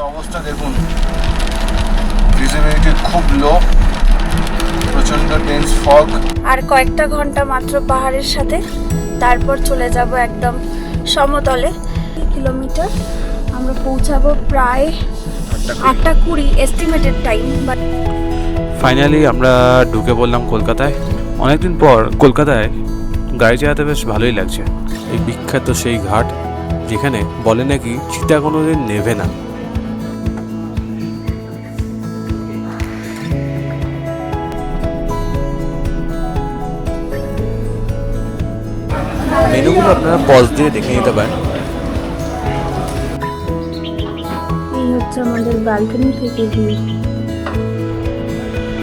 অবস্থা দেখুন, ভিজিবিলিটি খুব লো, প্রচন্ড ডেন্স ফগ। আর কয়েকটা ঘন্টা মাত্র পাহাড়ের সাথে, তারপর চলে যাব একদম সমতলে। কিলোমিটার আমরা পৌঁছাবো প্রায় 8:20 এস্টিমেটেড টাইম। ফাইনালি আমরা ঢুকে পড়লাম কলকাতায়। অনেকদিন পর কলকাতায় গাড়ি চালাতে বেশ ভালোই লাগছে। এই বিখ্যাত সেই ঘাট যেখানে বলে নাকি চিতা কোনোদিন নেভে না। মেনুগুলো আপনারা পজ দিয়ে দেখে নিতে পারেন। এই হচ্ছে আমাদের ব্যালকনি থেকে ভিউ।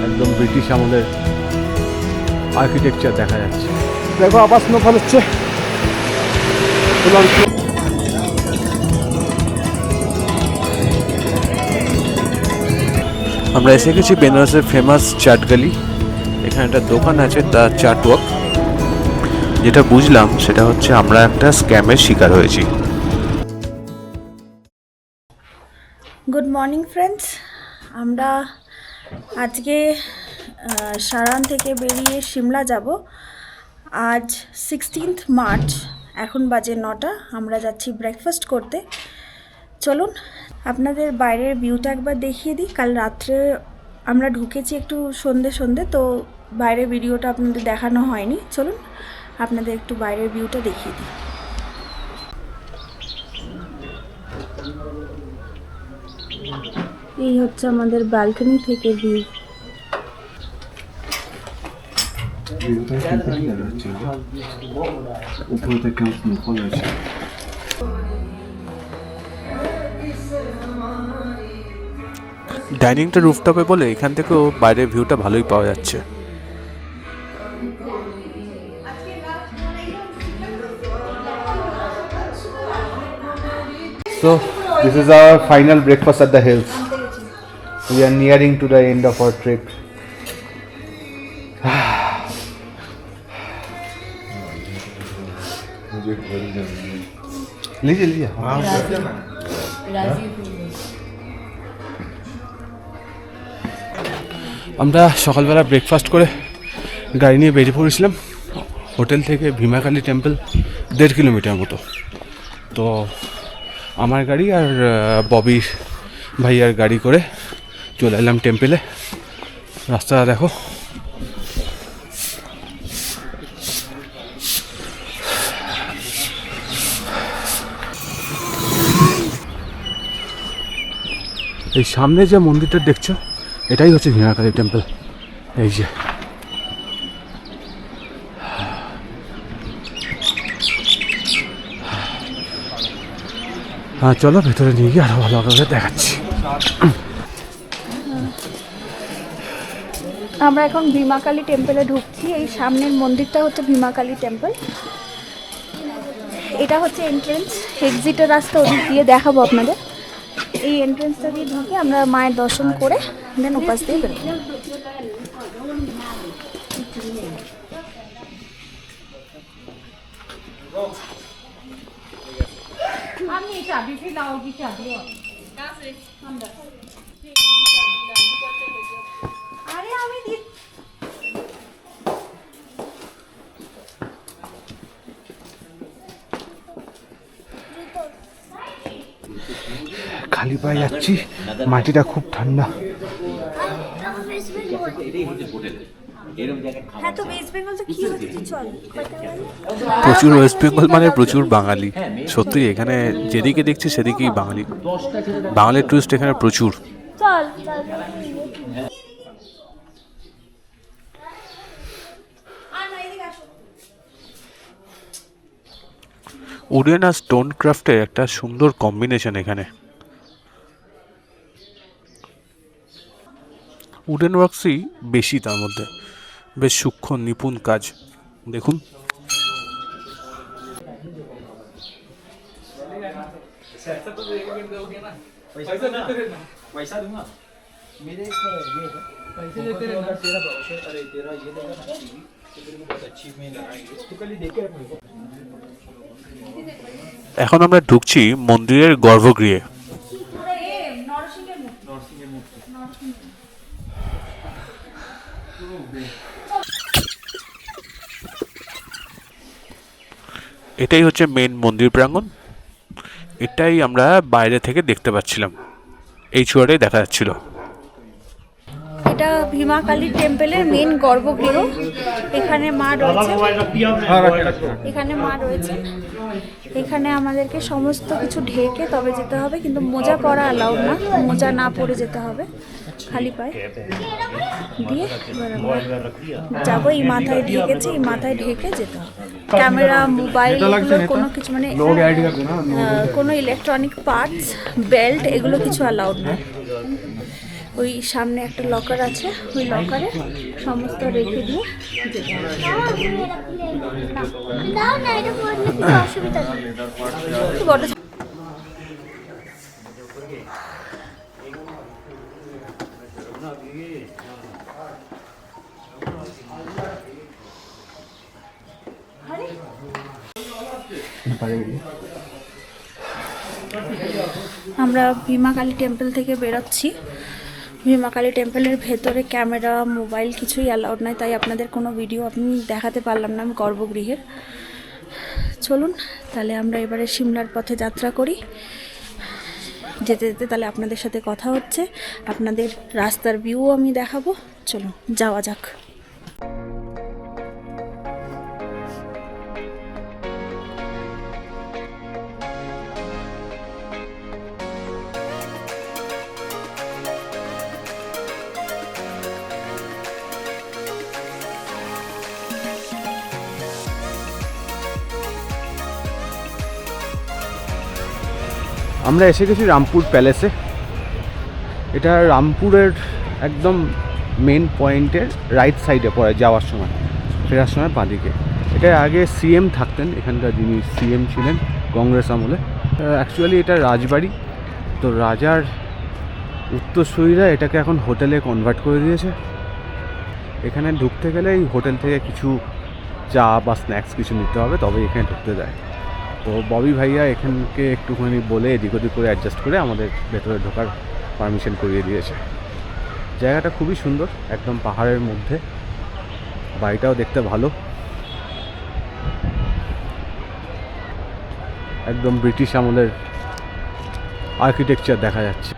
একদম ব্রিটিশ আমলের আর্কিটেকচার দেখা যাচ্ছে। দেখো আবার স্নোফল হচ্ছে। আমরা এসে গেছি বেনারসের ফেমাস চাট গলি। এখানে একটা দোকান আছে, দ্য চাট ওয়াক। যেটা বুঝলাম সেটা হচ্ছে আমরা একটা স্ক্যামের শিকার হয়েছি। গুড মর্নিং ফ্রেন্ডস, আমরা আজকে সারান থেকে বেরিয়ে সিমলা যাব। আজ 16th মার্চ, এখন বাজে 9টা। আমরা যাচ্ছি ব্রেকফাস্ট করতে। চলুন আপনাদের বাইরের ভিউটা একবার দেখিয়ে দিই। কাল রাত্রে আমরা ঢুকেছি একটু সন্ধে, তো বাইরের ভিডিওটা আপনাদের দেখানো হয়নি। চলুন আপনাদের একটু বাইরের ভিউটা দেখিয়ে দিই। এই হচ্ছে আমাদের ব্যালকনি থেকে ভিউ। ডাইনিংটা রুফটপে বলে এখান থেকেও বাইরের ভিউটা ভালোই পাওয়া যাচ্ছে। So this is our final breakfast at the hills. We are nearing to the end of our trip. लीजिए আমরা সকালবেলা ব্রেকফাস্ট করে গাড়ি নিয়ে বেরিয়ে পড়েছিলাম হোটেল থেকে ভীমাকালী টেম্পল 1.5 কিলোমিটার মতো। তো আমার গাড়ি আর ববির ভাইয়ার গাড়ি করে চলে এলাম টেম্পলে। রাস্তাটা দেখো, এই সামনে যে মন্দিরটা দেখছো এটাই হচ্ছে ভীমাকালী টেম্পল। এই যে হ্যাঁ, চলো ভেতরে নিয়ে গিয়ে আরো ভালো করে দেখাচ্ছি। আমরা এখন ভীমাকালী টেম্পলে ঢুকছি। এই সামনের মন্দিরটা হচ্ছে ভীমাকালী টেম্পল। এটা হচ্ছে এন্ট্রেন্স, এক্সিটের রাস্তা ওদিক দিয়ে দেখাবো আপনাদের। এই এন্ট্রেন্সটা দিয়ে ঢুকে আমরা মায়ের দর্শন করে দেন উপাস দিয়ে বেরোবো। আরে আমি খালি পায়ে যাচ্ছি, মাটিটা খুব ঠান্ডা। প্রচুর ওয়েস্ট বেঙ্গল মানে প্রচুর বাঙালি। সত্যি এখানে যেদিকে দেখছি সেদিকেই বাঙালি, বাঙালির টুরিস্ট এখানে প্রচুর। উডেন আর স্টোন ক্রাফটের একটা সুন্দর কম্বিনেশন এখানে। উডেন ওয়ার্কসই বেশি, তার মধ্যে বেশ সূক্ষ্ম নিপুণ কাজ। দেখুন এখন আমরা ঢুকছি মন্দিরের গর্ভগৃহে। এটাই হচ্ছে মেন মন্দির প্রাঙ্গণ। এটাই আমরা বাইরে থেকে দেখতে পাচ্ছিলাম, এই চূড়াটাই দেখা যাচ্ছিল। এটা ভীমা কালী টেম্পলের মেন গর্ভগৃহ। এখানে মা রয়েছে, এখানে মা রয়েছে। এখানে আমাদেরকে সমস্ত কিছু ঢেকে তবে যেতে হবে, কিন্তু মোজা পরা অ্যালাউড না, মোজা না পরে যেতে হবে, খালি পায়ে দিয়ে এবার আমরা যাবো। এই মাথায় ঢেকেছি, এই মাথায় ঢেকে যেতে হবে। ক্যামেরা, মোবাইল, কোনো কিছু মানে কোনো ইলেকট্রনিক পার্টস, বেল্ট, এগুলো কিছু অ্যালাউড না। ওই সামনে একটা লকার আছে, ওই লকারে সমস্ত রেখে দিয়ে যেতে হবে। বড় আমরা ভীমা কালী টেম্পল থেকে বেরোচ্ছি। ভীমা কালী টেম্পলের ভেতরে ক্যামেরা, মোবাইল কিছুই অ্যালাউড নয়, তাই আপনাদের কোনো ভিডিও আমি দেখাতে পারলাম না আমি গর্ভগৃহের। চলুন তাহলে আমরা এবারে সিমলার পথে যাত্রা করি। যেতে যেতে তাহলে আপনাদের সাথে কথা হচ্ছে, আপনাদের রাস্তার ভিউ আমি দেখাবো। চলুন যাওয়া যাক। আমরা এসে গেছি রামপুর প্যালেসে। এটা রামপুরের একদম মেন পয়েন্টের রাইট সাইডে পড়ে, যাওয়ার সময়, ফেরার সময় বাঁদিকে। এটা আগে সিএম থাকতেন, এখানকার যিনি সিএম ছিলেন কংগ্রেস আমলে। অ্যাকচুয়ালি এটা রাজবাড়ি, তো রাজার উত্তরসূরিরা এটাকে এখন হোটেলে কনভার্ট করে দিয়েছে। এখানে ঢুকতে গেলে এই হোটেল থেকে কিছু চা বা স্ন্যাক্স কিছু নিতে হবে, তবে এখানে ঢুকতে দেয়। তো ববি ভাইয়া এখানকে একটুখানি বলে এদিক ওদিক করে অ্যাডজাস্ট করে আমাদের ভেতরে ঢোকার পারমিশন করিয়ে দিয়েছে। জায়গাটা খুবই সুন্দর, একদম পাহাড়ের মধ্যে। বাড়িটাও দেখতে ভালো, একদম ব্রিটিশ আমলের আর্কিটেকচার দেখা যাচ্ছে।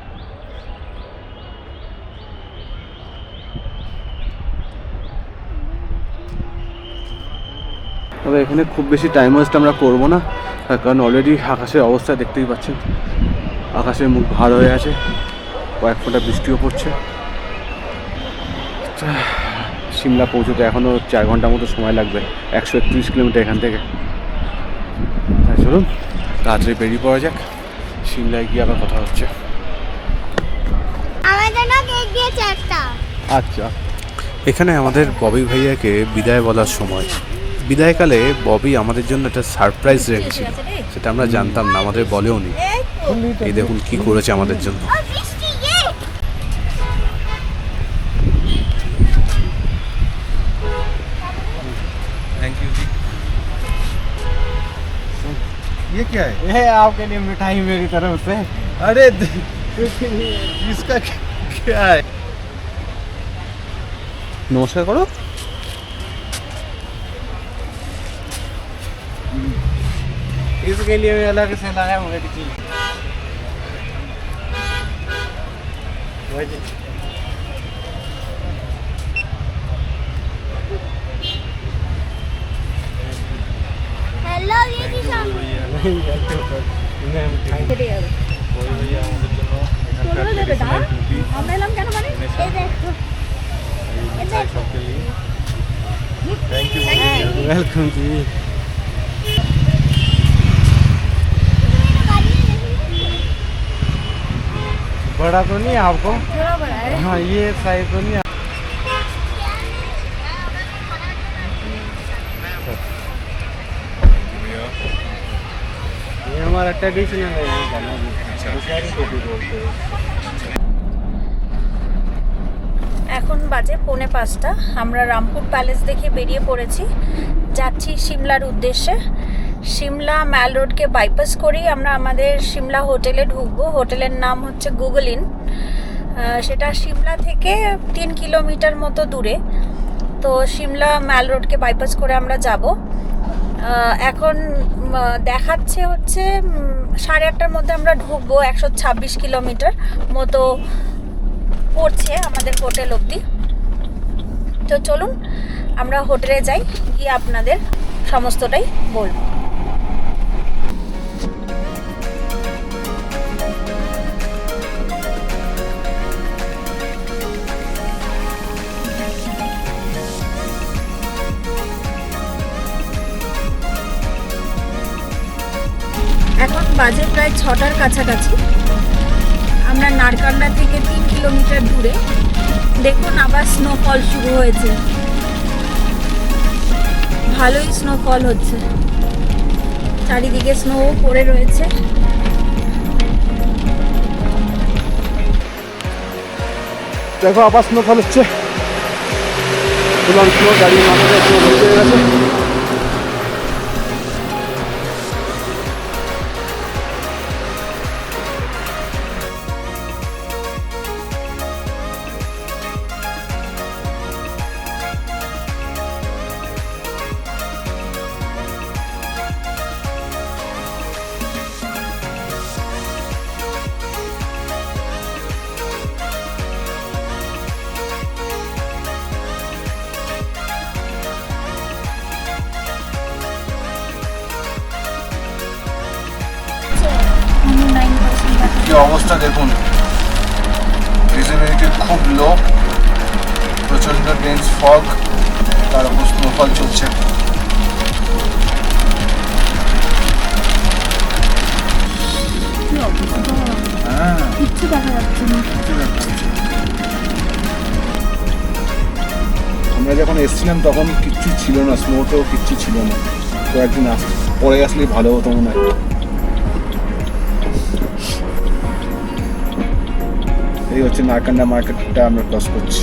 তবে এখানে খুব বেশি টাইম ওয়েস্ট আমরা করবো না, কারণ অলরেডি আকাশের অবস্থা দেখতেই পাচ্ছেন, আকাশের মুখ ভার হয়ে আছে, কয়েক ফোঁটা বৃষ্টিও পড়ছে। সিমলা পৌঁছতে এখনও 4 ঘন্টা মতো সময় লাগবে, 131 কিলোমিটার এখান থেকে। তাই চলুন তাড়াতাড়ি বেরিয়ে পড়া যাক, সিমলায় গিয়ে আবার কথা হচ্ছে। আচ্ছা, এখানে আমাদের ববি ভাইয়াকে বিদায় বলার সময়, বিদায়কালে ববি আমাদের জন্য একটা সারপ্রাইজ রেখেছিল, সেটা আমরা জানতাম না, আমাদের বলেও নি। এই দেখুন কি করেছে আমাদের জন্য। थैंक यू जी। ये क्या है? ये आपके लिए मिठाई मेरी तरफ से। अरे इसका क्या है? নমস্কার করো। इसके लिए भी अलग से लाया हूँ एक चीज। হ্যালো, ये কি সামনে কেটে যাবে। চলো রে বেটা, আমরা এলাম কেন মানে? এই দেখো, এই দেখো। Thank you. वेलकम जी। बड़ा तो नहीं है आपको? थोड़ा बड़ा है। हाँ, ये साइज तो नहीं है। ये हमारा ट्रेडिशनल है यहाँ का ना, बुखारी टोपी बोलते हैं। এখন বাজে 4:45। আমরা রামপুর প্যালেস দেখে বেরিয়ে পড়েছি, যাচ্ছি সিমলার উদ্দেশ্যে। সিমলা ম্যাল রোডকে বাইপাস করেই আমরা আমাদের সিমলা হোটেলে ঢুকবো। হোটেলের নাম হচ্ছে গুগল ইন। সেটা সিমলা থেকে 3 কিলোমিটার মতো দূরে। তো সিমলা ম্যাল রোডকে বাইপাস করে আমরা যাব। এখন দেখাচ্ছে হচ্ছে 8:30টার মধ্যে আমরা ঢুকবো। 126 কিলোমিটার মতো পড়ছে আমাদের হোটেল অবধি। তো চলুন আমরা হোটেলে যাই, গিয়ে আপনাদের সমস্তটাই বলবো। এখন বাজে প্রায় 6টার কাছাকাছি। আমরা নারকান্ডা থেকে 3 কিলোমিটার দূরে। দেখুন আবার স্নোফল শুরু হয়েছে, ভালোই স্নোফল হচ্ছে, চারিদিকে স্নো পড়ে রয়েছে। দেখো আবার স্নোফল হচ্ছে, গাড়ি মাথায় গেছে। কি অবস্থা দেখুন, ভিজিবিলিটি খুব লো, প্রচন্ড ডেন্স ফগ, তার উপর স্নোফল চলছে। কিচ্ছু দেখা যাচ্ছে না। আমরা যখন এসেছিলাম তখন কিচ্ছু ছিল না, স্নোটাও কিচ্ছু ছিল না। তো একদিন পরে আসলেই ভালো হতো মনে হয়। এই হচ্ছে নারকান্ডা মার্কেটটা আমরা ক্রস করছি।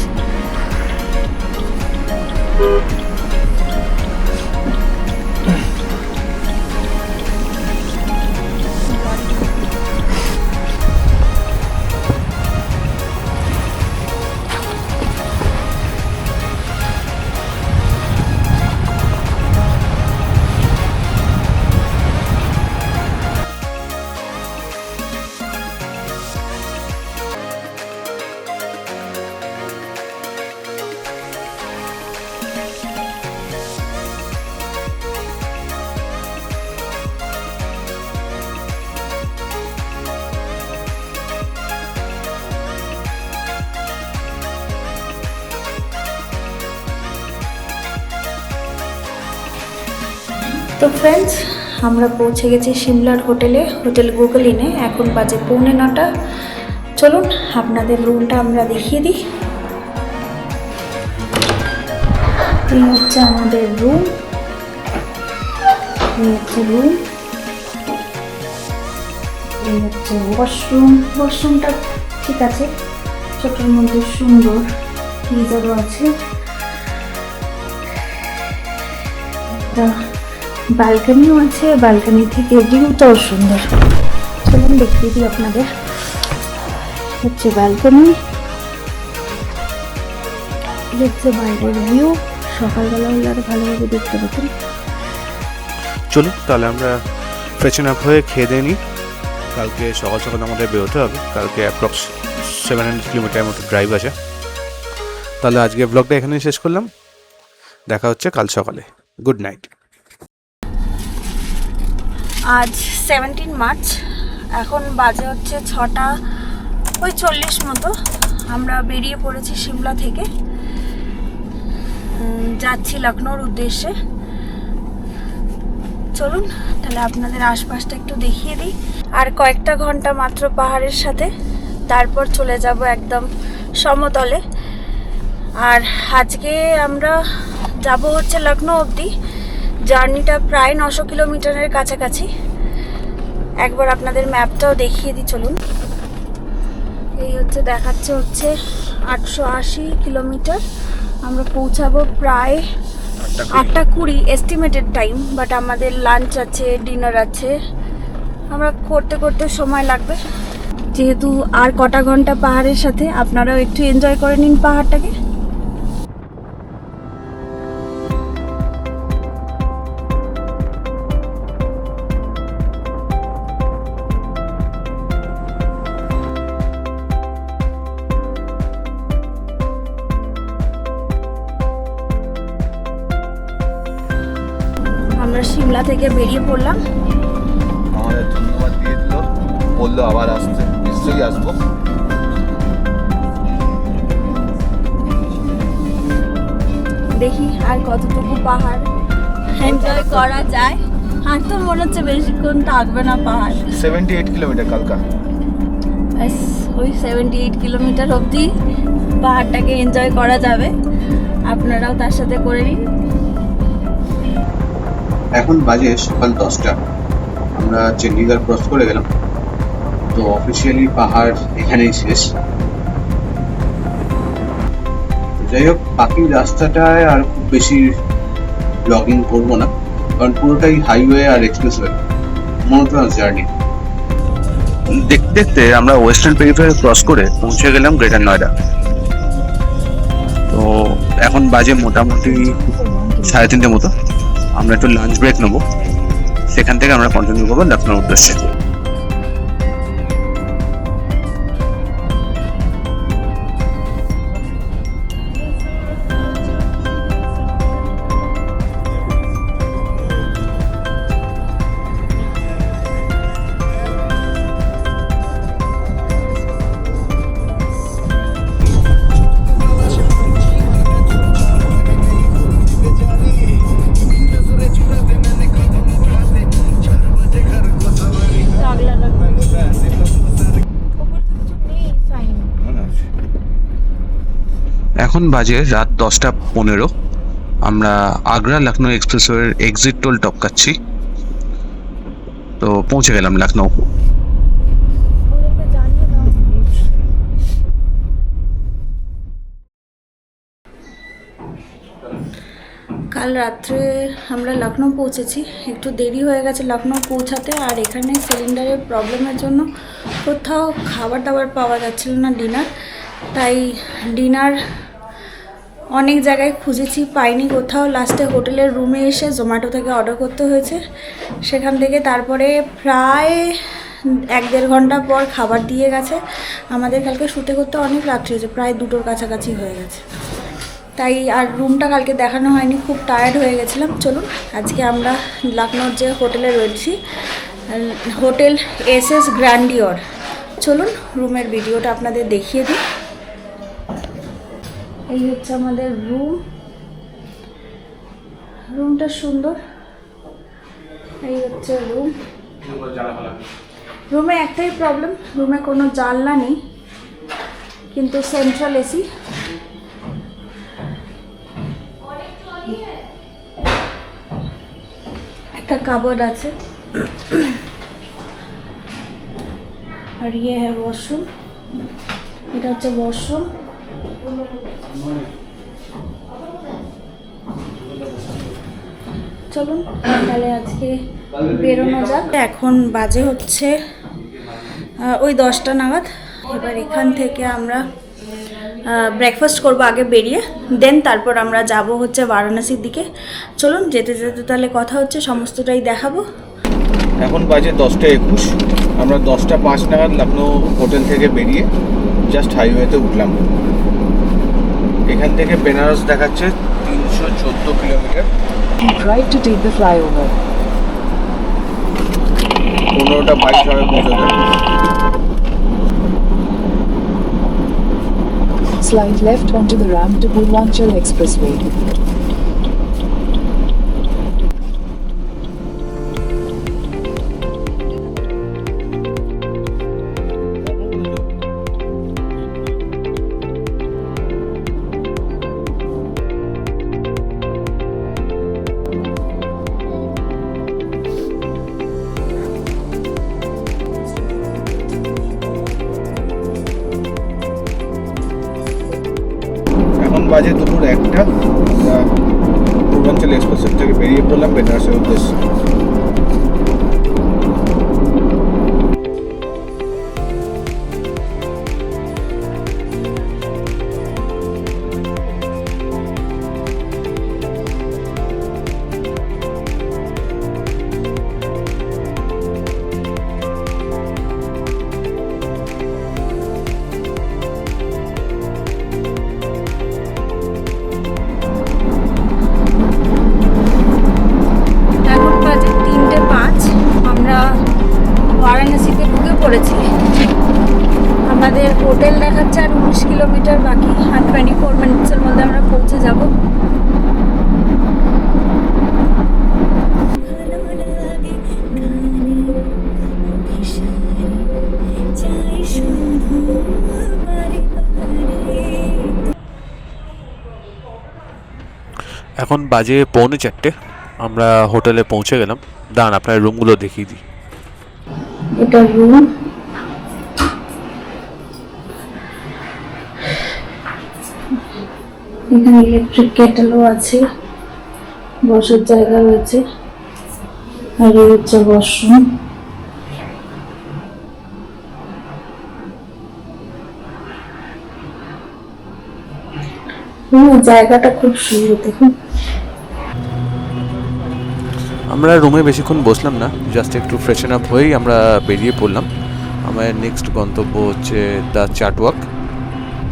তো ফ্রেন্ডস, আমরা পৌঁছে গেছি সিমলার হোটেলে, হোটেল গুগল ইনে। এখন বাজে 9:45। চলুন আপনাদের রুমটা আমরা দেখিয়ে দিই। এই হচ্ছে আমাদের রুম, এই হচ্ছে রুম, এই হচ্ছে ওয়াশরুম। ওয়াশরুমটা ঠিক আছে, ছোটোর মধ্যে সুন্দর, গিজারও আছে। একটা ব্যালকনিও আছে, ব্যালকনি থেকে ভিউটাও সুন্দর। চলুন দেখিয়ে দিই আপনাদের। হচ্ছে ব্যালকনি, হচ্ছে বাইরের ভিউ। সকালবেলা হলে আরো ভালোভাবে দেখতে পেতেন। চলো তাহলে আমরা ফ্রেশন আপ হয়ে খেয়ে দিয়ে নিই। কালকে সকাল সকাল আমাদের বেরোতে হবে। কালকে অ্যাপ্রক্স 700 কিলোমিটার মতো ড্রাইভ আছে। তাহলে আজকে ব্লগটা এখানেই শেষ করলাম। দেখা হচ্ছে কাল সকালে। Good night. আজ 17 মার্চ, এখন বাজে হচ্ছে 6:40 মতো। আমরা বেরিয়ে পড়েছি সিমলা থেকে, যাচ্ছি লখনৌর উদ্দেশ্যে। চলুন তাহলে আপনাদের আশপাশটা একটু দেখিয়ে দিই। আর কয়েকটা ঘন্টা মাত্র পাহাড়ের সাথে, তারপর চলে যাব একদম সমতলে। আর আজকে আমরা যাব হচ্ছে লখনৌ অবধি। জার্নিটা প্রায় 900 কিলোমিটারের কাছাকাছি। একবার আপনাদের ম্যাপটাও দেখিয়ে দিই, চলুন। এই হচ্ছে দেখাচ্ছে হচ্ছে 880 কিলোমিটার। আমরা পৌঁছাবো প্রায় 8:20 এস্টিমেটেড টাইম, বাট আমাদের লাঞ্চ আছে, ডিনার আছে, আমরা করতে করতে সময় লাগবে। যেহেতু আর কটা ঘন্টা পাহাড়ের সাথে, আপনারাও একটু এনজয় করে নিন পাহাড়টাকে। আমরা সিমলা থেকে বেরিয়ে পড়লাম। আমাদের ধন্যবাদ দিয়ে দিল, বললো আবার আসতে, নিশ্চয়ই আসবো। দেখি আর কতটুকু পাহাড় এনজয় করা যায়। আর তো মনে হচ্ছে বেশিক্ষণ থাকবে না পাহাড়। 78 কিলোমিটার কালকা। ব্যাস ওই 78 কিলোমিটার অবধি পাহাড়টাকে এনজয় করা যাবে, আপনারাও তার সাথে করে নিন। এখন বাজে সকাল 10টা। আমরা চণ্ডীগড় ক্রস করে গেলাম, তো অফিসিয়ালি পাহাড় এখানেই শেষ। যাই হোক, বাকি রাস্তাটায় আর খুব বেশি ব্লগিং করবো না, কারণ পুরোটাই হাইওয়ে আর এক্সপ্রেসওয়ে, মনোটোনাস জার্নি। দেখতে দেখতে আমরা ওয়েস্টার্ন পেরিফেরি ক্রস করে পৌঁছে গেলাম গ্রেটার নয়ডা। তো এখন বাজে মোটামুটি 3:30 মতো। আমরা একটু লাঞ্চ ব্রেক নেবো, সেখান থেকে আমরা কন্টিনিউ করবো লখনৌর উদ্দেশ্যে। এখন বাজে রাত 10:15। আমরা আগ্রা লখনৌ এক্সপ্রেসওয়ের এক্সিট টোল টপকাচ্ছি, তো পৌঁছে গেলাম লখনৌ। কাল রাত্রে আমরা লখনৌ পৌঁছেছি, একটু দেরি হয়ে গেছে লখনৌ পৌঁছাতে। আর এখানে সিলিন্ডারের প্রবলেমের জন্য কোথাও খাবার দাবার পাওয়া যাচ্ছিল না, ডিনার। তাই ডিনার অনেক জায়গায় খুঁজেছি, পাইনি কোথাও। লাস্টে হোটেলের রুমে এসে জোম্যাটো থেকে অর্ডার করতে হয়েছে। সেখান থেকে তারপরে প্রায় 1-1.5 ঘন্টা পর খাবার দিয়ে গেছে। আমাদের কালকে শুতে করতে অনেক রাত্রি হয়েছে, প্রায় 2টোর কাছাকাছি হয়ে গেছে। তাই আর রুমটা কালকে দেখানো হয়নি, খুব টায়ার্ড হয়ে গেছিলাম। চলুন আজকে আমরা লখনৌর যে হোটেলে রয়েছি, হোটেল SS গ্র্যান্ডিওর, চলুন রুমের ভিডিওটা আপনাদের দেখিয়ে দিই। এই হচ্ছে আমাদের রুমটা সুন্দর। এই হচ্ছে রুমে একটাই প্রবলেম, রুমে কোনো জানলা নেই, কিন্তু সেন্ট্রাল এসি। একটা কাবোর্ড আছে, আর ইয়ে হ্যাঁ ওয়াশরুম। এটা হচ্ছে ওয়াশরুম। চলুন তাহলে আজকে বেরোনো যাক। এখন বাজে হচ্ছে ওই 10টা নাগাদ। এবার এখান থেকে আমরা ব্রেকফাস্ট করবো আগে বেরিয়ে, দেন তারপর আমরা যাব হচ্ছে বারাণসীর দিকে। চলুন যেতে যেতে তাহলে কথা হচ্ছে, সমস্তটাই দেখাবো। এখন বাজে 10:21। আমরা 10:05 নাগাদ লখনৌ হোটেল থেকে বেরিয়ে জাস্ট হাইওয়েতে উঠলাম। এখান থেকে বেনারস দেখাচ্ছে 314 kilometre. Right to take the flyover. 15:22 হবে পৌঁছাতে। Slide left onto the ramp to Purvanchal Expressway. বাজে দুপুর 1টা। পূর্বাঞ্চল এক্সপ্রেসের থেকে বেরিয়ে পড়লাম বেনারসের উদ্দেশ্যে। এখন বাজে 3:05। আমরা বারাণসীতে ঢুকে পড়েছি। আমাদের হোটেল দেখাচ্ছে আর 19 কিলোমিটার বাকি, আর 24 মিনিটসের মধ্যে আমরা পৌঁছে যাব। এখন বাজে 3:45, আমরা হোটেলে পৌঁছে গেলাম। দাঁড়ান আপনার রুমগুলো দেখিয়ে দিই। এটা রুম। এখানে ইলেকট্রিক কেটেলও আছে, বসার জায়গা রয়েছে, আর এই হচ্ছে ওয়াশরুম। জায়গাটা খুব সুন্দর, দেখুন। আমরা রুমে বেশিক্ষণ বসলাম না, জাস্ট একটু ফ্রেশন আপ হয়েই আমরা বেরিয়ে পড়লাম। আমাদের নেক্সট গন্তব্য হচ্ছে দ্য চাটওয়াক।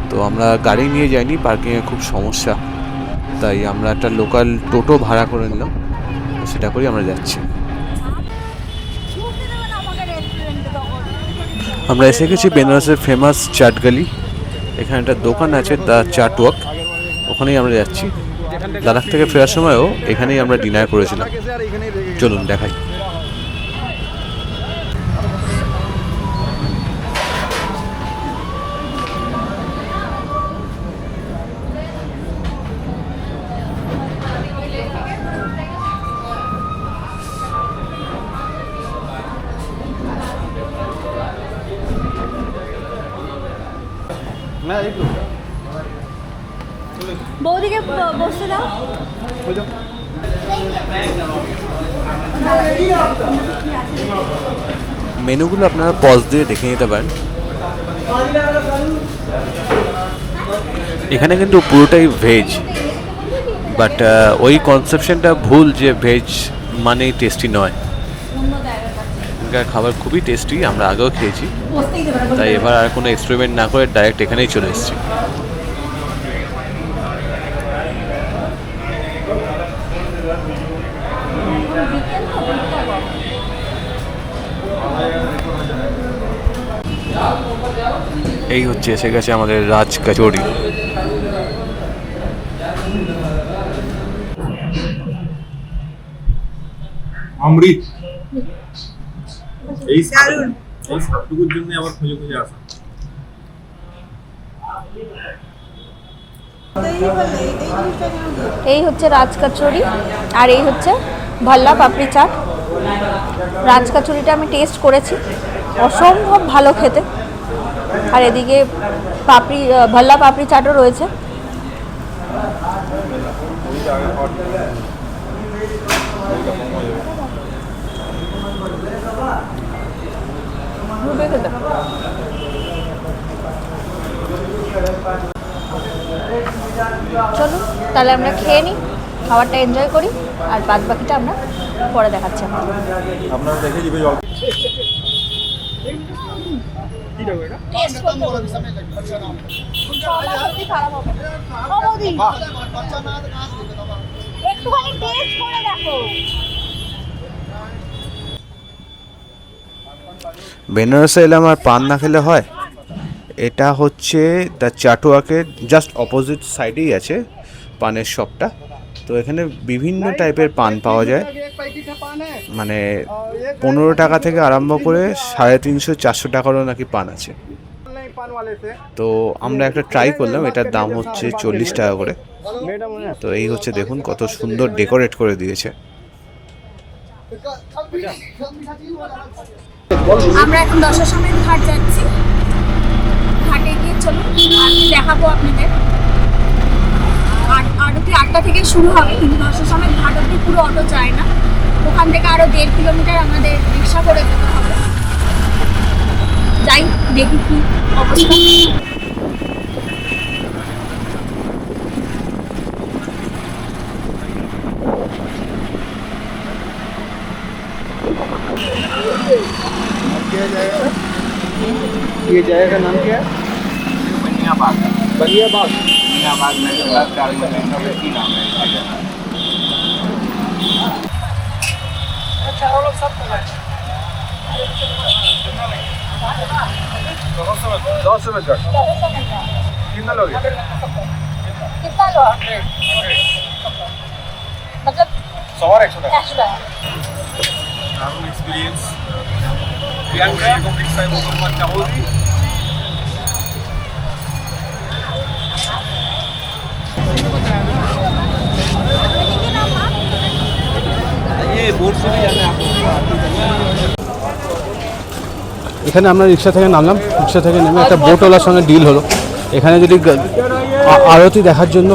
তো আমরা গাড়ি নিয়ে যাইনি, পার্কিংয়ে খুব সমস্যা, তাই আমরা একটা লোকাল টোটো ভাড়া করে নিলাম, সেটা করেই আমরা যাচ্ছি। আমরা এসে গেছি বেনারসের ফেমাস চাট গলি। এখানে একটা দোকান আছে দ্য চাটওয়াক, ওখানেই আমরা যাচ্ছি। লাদাখ থেকে ফেরার সময়ও এখানেই আমরা ডিনার করেছিলাম। চলুন দেখাই। বৌদিকে বসতে দাও। মেনুগুলো আপনারা পজ দিয়ে দেখে নিতে পারেন। এখানে কিন্তু পুরোটাই ভেজ, বাট ওই কনসেপশনটা ভুল যে ভেজ মানেই টেস্টি নয়। এখানকার খাবার খুবই টেস্টি, আমরা আগেও খেয়েছি, তাই এবার আর কোনো এক্সপেরিমেন্ট না করে ডাইরেক্ট এখানেই চলে এসেছি। এই হচ্ছে এসে গেছে আমাদের রাজ কচুরি। অমৃত এই সাপটুকুর জন্য আবার খুঁজে খুঁজে আসা। এই হচ্ছে রাজ কচুরি, আর এই হচ্ছে ভল্লা পাপড়ি চাট। রাজ কচুরিটা আমি টেস্ট করেছি, অসম্ভব ভালো খেতে। আর এদিকে পাপড়ি ভল্লা পাপড়ি চাটও রয়েছে। চলুন তাহলে আমরা খেয়ে নিই, খাবারটা এনজয় করি, আর বাদ বাকিটা আমরা পরে দেখাচ্ছি। আপনারা দেখে দিবে জল। বেনারসে এলাম আর পান না খেলে হয়। এটা হচ্ছে দ্য চাটওয়াকের জাস্ট অপোজিট সাইডেই আছে পানের শপটা। তো এখানে বিভিন্ন টাইপের পান পাওয়া যায়, মানে 15 টাকা থেকে আরম্ভ করে 350-400 টাকারও নাকি পান আছে। তো আমরা একটা ট্রাই করলাম, এটার দাম হচ্ছে 40 টাকা করে। তো এই হচ্ছে দেখুন কত সুন্দর ডেকোরেট করে দিয়েছে। আমরা এখন দশাশ্বমেধ ঘাট যাচ্ছি। ঘাটে গিয়ে চলুন আর দেখাবো আপনাদের আরতি 8টা থেকে শুরু হবে, কিন্তু 10টার সময় ঘাট অব্দি পুরো অটো যায় না, ওখান থেকে আরো 1.5 কিলোমিটার আমাদের রিক্সা করে যেতে হবে। যাই দেখি কি অবস্থা। ये जगह का नाम क्या है? बनियाबाग बलियाबाग। बनियाबाग में की नाम है। दस रुपए का कितना लोगे? कितना लो? मतलब 100 और 100 টাকা। দারুণ experience. Priyanka complete side Mohammad চাহৌরি। ये बोर्ड से भी जाना है आपको। এখানে আমরা রিক্সা থেকে নামলাম, রিক্সা থেকে নেমে একটা বোটওয়ালার সঙ্গে ডিল হলো। এখানে যদি আরতি দেখার জন্য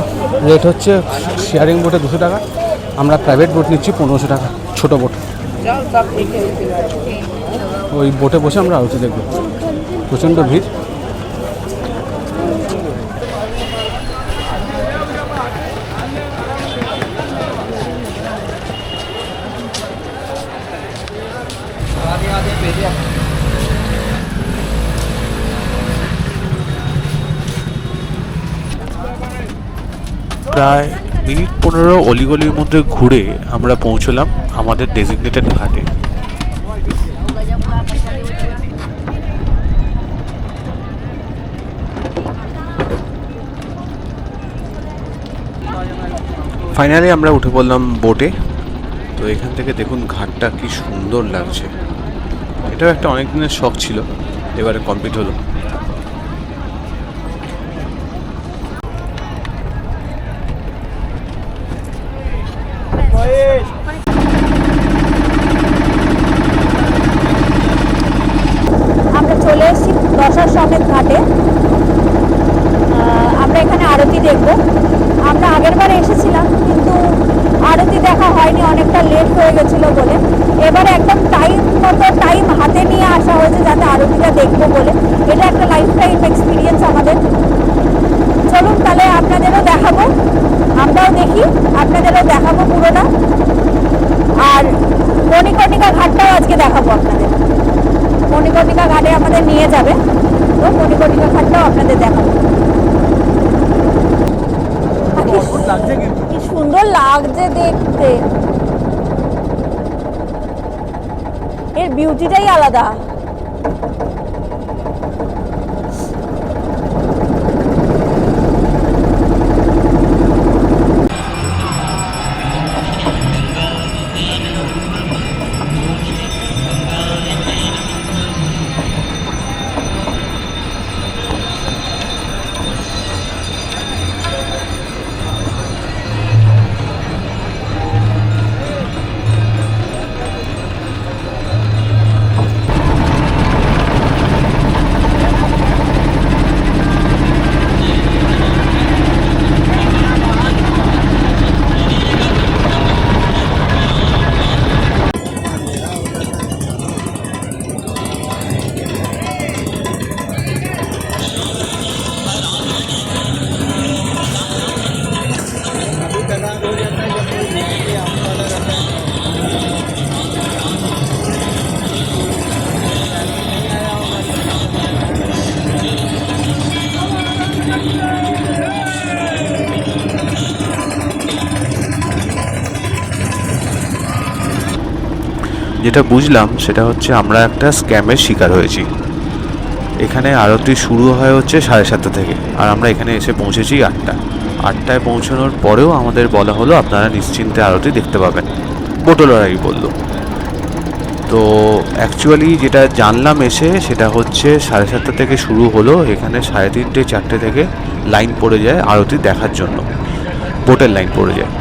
রেট হচ্ছে শেয়ারিং বোটে 200 টাকা, আমরা প্রাইভেট বোট নিচ্ছি 1500 টাকা, ছোটো বোট। ওই বোটে বসে আমরা আরতি দেখব। প্রচণ্ড ভিড়। প্রায় মিনিট 15 অলিগলির মধ্যে ঘুরে আমরা পৌঁছলাম আমাদের ডেজিগনেটেড ঘাটে। ফাইনালি আমরা উঠে পড়লাম বোটে। তো এখান থেকে দেখুন ঘাটটা কি সুন্দর লাগছে। এটাও একটা অনেক দিনের শখ ছিল, এবারে কমপ্লিট হলো। আমরা চলে এসেছি দশার সমেত ঘাটে। আমরা এখানে আরতি দেখব। আমরা আগেরবার এসেছিলাম কিন্তু আরতি দেখা হয়নি, অনেকটা লেট হয়ে গেছিলো বলে। এবারে একদম টাইম হাতে নিয়ে আসা হয়েছে যাতে আরতিটা দেখবো বলে। এটা একটা লাইফ টাইম এক্সপিরিয়েন্স আমাদের। চলুন তাহলে আপনাদেরও দেখাবো, আমরাও দেখি, আপনাদেরও দেখাবো পুরোটা। আর মণিকর্ণিকা ঘাটটাও আজকে দেখাবো আপনাদের। মণিকর্ণিকা ঘাটে আমাদের নিয়ে যাবে, তো মণিকর্ণিকা ঘাটটাও আপনাদের দেখাবো। কি সুন্দর লাগছে দেখতে, এর বিউটিটাই আলাদা। যেটা বুঝলাম সেটা হচ্ছে আমরা একটা স্ক্যামের শিকার হয়েছি। এখানে আরতি শুরু হয় হচ্ছে 7:30 থেকে, আর আমরা এখানে এসে পৌঁছেছি 8টায় পৌঁছানোর পরেও আমাদের বলা হলো আপনারা নিশ্চিন্তে আরতি দেখতে পাবেন, বোটওয়ালারাই বলল। তো অ্যাকচুয়ালি যেটা জানলাম এসে সেটা হচ্ছে 7:30 থেকে শুরু হলো, এখানে 3:30 4টে থেকে লাইন পড়ে যায় আরতি দেখার জন্য, বোটের লাইন পড়ে যায়।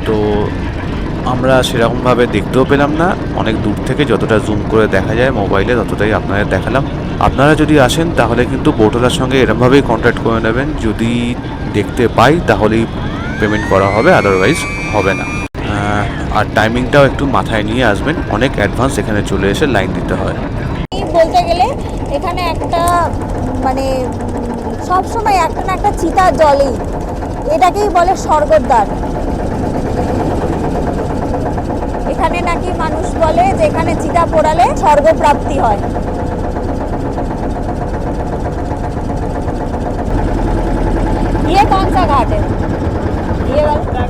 তো আমরা সেরকমভাবে দেখতেও পেলাম না, অনেক দূর থেকে যতটা জুম করে দেখা যায় মোবাইলে ততটাই আপনাদের দেখালাম। আপনারা যদি আসেন তাহলে কিন্তু বোটওয়ালার সঙ্গে এরমভাবেই কন্ট্যাক্ট করে নেবেন, যদি দেখতে পাই তাহলেই পেমেন্ট করা হবে, আদারওয়াইজ হবে না। আর টাইমিংটাও একটু মাথায় নিয়ে আসবেন, অনেক অ্যাডভান্স এখানে চলে এসে লাইন দিতে হয়। বলতে গেলে এখানে একটা মানে সব সময় একটা না একটা চিতা জলেই, এটাকেই বলে স্বর্গদ্বার। এখানে নাকি মানুষ বলে যে এখানে চিতা পোড়ালে স্বর্গপ্রাপ্তি হয়। ये कौन सा घाट है? ये वाला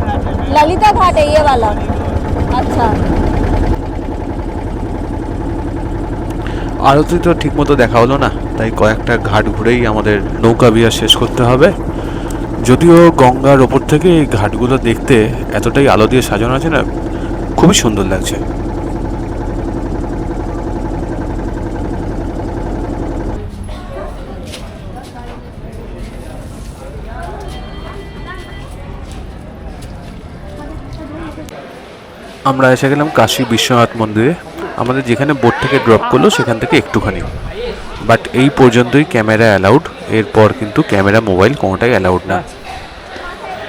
ललिता घाट है, ये वाला। अच्छा, আরতি তো ঠিকমতো দেখা হলো না, তাই কয়েকটা ঘাট ঘুরেই আমাদের নৌকা বিহার শেষ করতে হবে। যদিও গঙ্গার ওপর থেকে এই ঘাটগুলো দেখতে এতটাই আলো দিয়ে সাজানো আছে না, খুবই সুন্দর লাগছে। আমরা এসে গেলাম কাশী বিশ্বনাথ মন্দিরে। আমাদের যেখানে বোট থেকে ড্রপ করলো সেখান থেকে একটুখানি, বাট এই পর্যন্তই ক্যামেরা অ্যালাউড। এরপর কিন্তু ক্যামেরা, মোবাইল কোনোটাই অ্যালাউড না,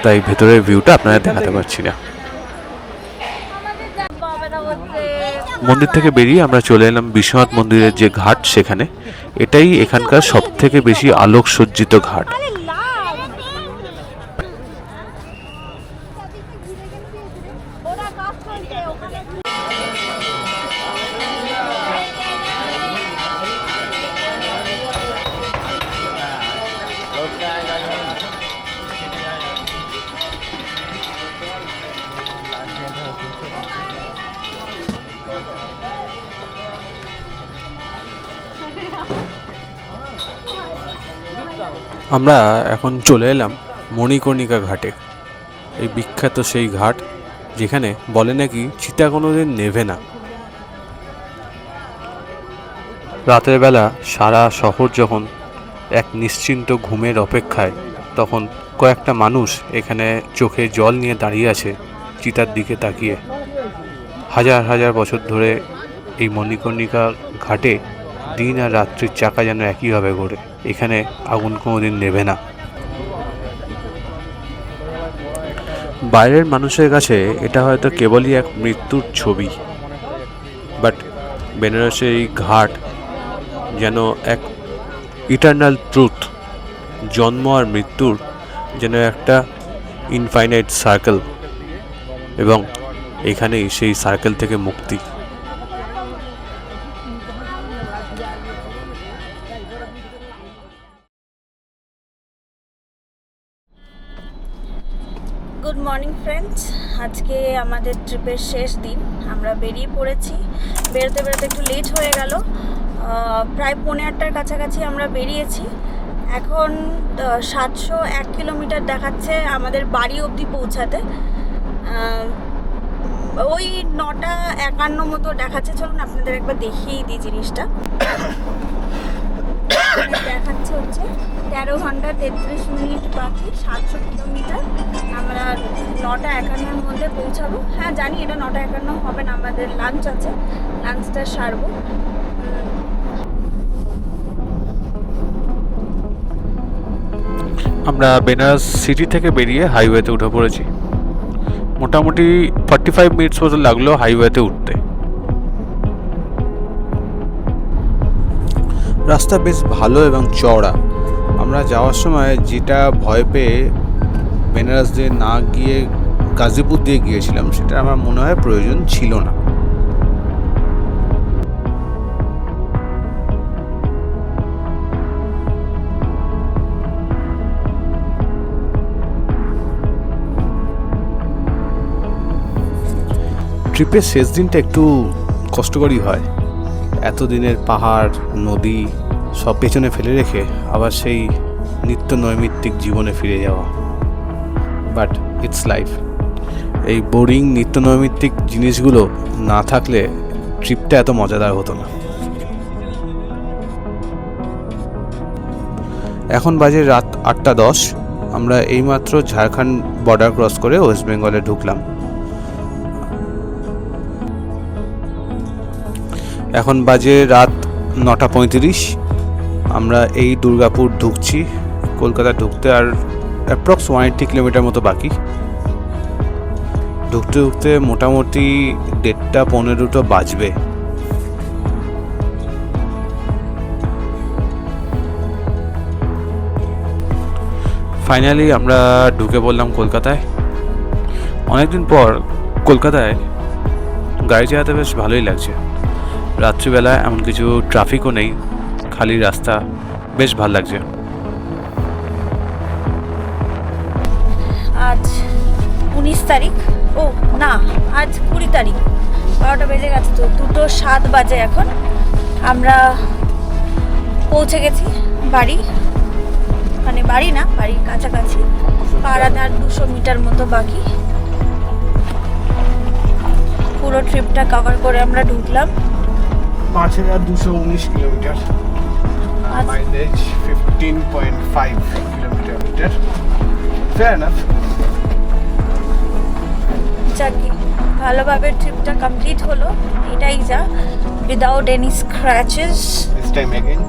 তাই ভেতরের ভিউটা আপনারা দেখাতে পারছি না। মন্দির থেকে বেরিয়ে আমরা চলে এলাম বিশ্বনাথ মন্দিরের যে ঘাট সেখানে। এটাই এখানকার সব থেকে বেশি আলোকসজ্জিত ঘাট। আমরা এখন চলে এলাম মণিকর্ণিকা ঘাটে। এই বিখ্যাত সেই ঘাট যেখানে বলে নাকি চিতা কোনোদিন নেভে না। রাতের বেলা সারা শহর যখন এক নিশ্চিন্ত ঘুমের অপেক্ষায়, তখন কয়েকটা মানুষ এখানে চোখে জল নিয়ে দাঁড়িয়ে আছে চিতার দিকে তাকিয়ে। হাজার হাজার বছর ধরে এই মণিকর্ণিকা ঘাটে দিন আর রাত্রির চাকা যেন একইভাবে ঘোরে। এখানে আগুন কোনোদিন নেভে না। বাইরের মানুষের কাছে এটা হয়তো কেবলই এক মৃত্যুর ছবি, বাট বেনারসের এই ঘাট যেন এক ইটারনাল ট্রুথ। জন্ম আর মৃত্যুর যেন একটা ইনফাইনাইট সার্কেল, এবং এখানেই সেই সার্কেল থেকে মুক্তি। গুড মর্নিং ফ্রেন্ডস, আজকে আমাদের ট্রিপের শেষ দিন। আমরা বেরিয়ে পড়েছি। বেরোতে বেরোতে একটু লেট হয়ে গেল, প্রায় 8:45টার কাছাকাছি আমরা বেরিয়েছি। এখন 701 কিলোমিটার দেখাচ্ছে আমাদের বাড়ি অবধি পৌঁছাতে। ওই 9:51 মতো দেখাচ্ছে। চলুন আপনাদের একবার দেখিয়েই দিই জিনিসটা। দেখাচ্ছে হচ্ছে 13 ঘন্টা 33 মিনিট বাকি, 700 কিলোমিটার। আমরা 9:51 মধ্যে পৌঁছাবো। হ্যাঁ জানি এটা 9:51 হবে না, আমাদের লাঞ্চ আছে, লাঞ্চটা সারবো। আমরা বেনারস সিটি থেকে বেরিয়ে হাইওয়েতে উঠে পড়েছি। মোটামুটি 45 মিনিটস মতো লাগলো হাইওয়েতে উঠতে। রাস্তা বেশ ভালো এবং চওড়া। আমরা যাওয়ার সময় যেটা ভয় পেয়ে বেনারস দিয়ে না গিয়ে গাজীপুর দিয়ে গিয়েছিলাম, সেটা আমার মনে হয় প্রয়োজন ছিল না। ট্রিপের শেষ দিনটা একটু কষ্টকরই হয়। এতদিনের পাহাড়, নদী সব পেছনে ফেলে রেখে আবার সেই নিত্য নৈমিত্তিক জীবনে ফিরে যাওয়া, বাট ইটস লাইফ। এই বোরিং নিত্য নৈমিত্তিক জিনিসগুলো না থাকলে ট্রিপটা এত মজাদার হতো না। এখন বাজে রাত 8:10। আমরা এইমাত্র ঝাড়খণ্ড বর্ডার ক্রস করে ওয়েস্ট বেঙ্গলে ঢুকলাম। এখন বাজে রাত 9:35। আমরা এই দুর্গাপুর ঢুকছি। কলকাতা ঢুকতে আর অ্যাপ্রক্স 180 কিলোমিটার মতো বাকি। ঢুকতে ঢুকতে মোটামুটি 1:30-1:15 বাজবে। ফাইনালি আমরা ঢুকে পড়লাম কলকাতায়। অনেকদিন পর কলকাতায় গাড়ি চালাতে বেশ ভালোই লাগছে। রাত্রিবেলা এমন কিছু ট্রাফিকও নেই, খালি রাস্তা, বেশ ভালো লাগছে। আজ 19 তারিখ, ও না আজ 20 তারিখ, 12টা বেজে গেছে, তো 2:07 বাজে এখন। আমরা পৌঁছে গেছি বাড়ি, মানে বাড়ি না, বাড়ির কাছাকাছি, পাড়াতে আর 200 মিটার মতো বাকি। পুরো ট্রিপটা কভার করে আমরা ঢুকলাম। 5219 kilometre, mileage 15.5 kilometre. Fair enough. যাকে ভালোভাবে ট্রিপটা কমপ্লিট হলো, এটাই যা, without any scratches. This time again.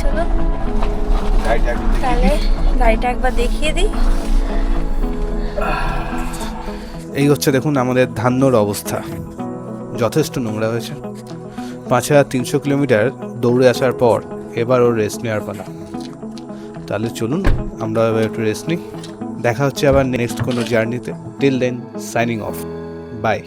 চলো তাহলে গাড়িটা একবার দেখিয়ে দিই। এই হচ্ছে দেখুন আমাদের ধান্যর অবস্থা, যথেষ্ট নোংরা হয়েছে। 5300 কিলোমিটার দৌড়ে আসার পর এবার ওর রেস্ট নেওয়ার পালা। তাহলে চলুন আমরা এবার একটু রেস্ট নিই। দেখা হচ্ছে আবার নেক্সট কোনো জার্নিতে। Till then signing off, by.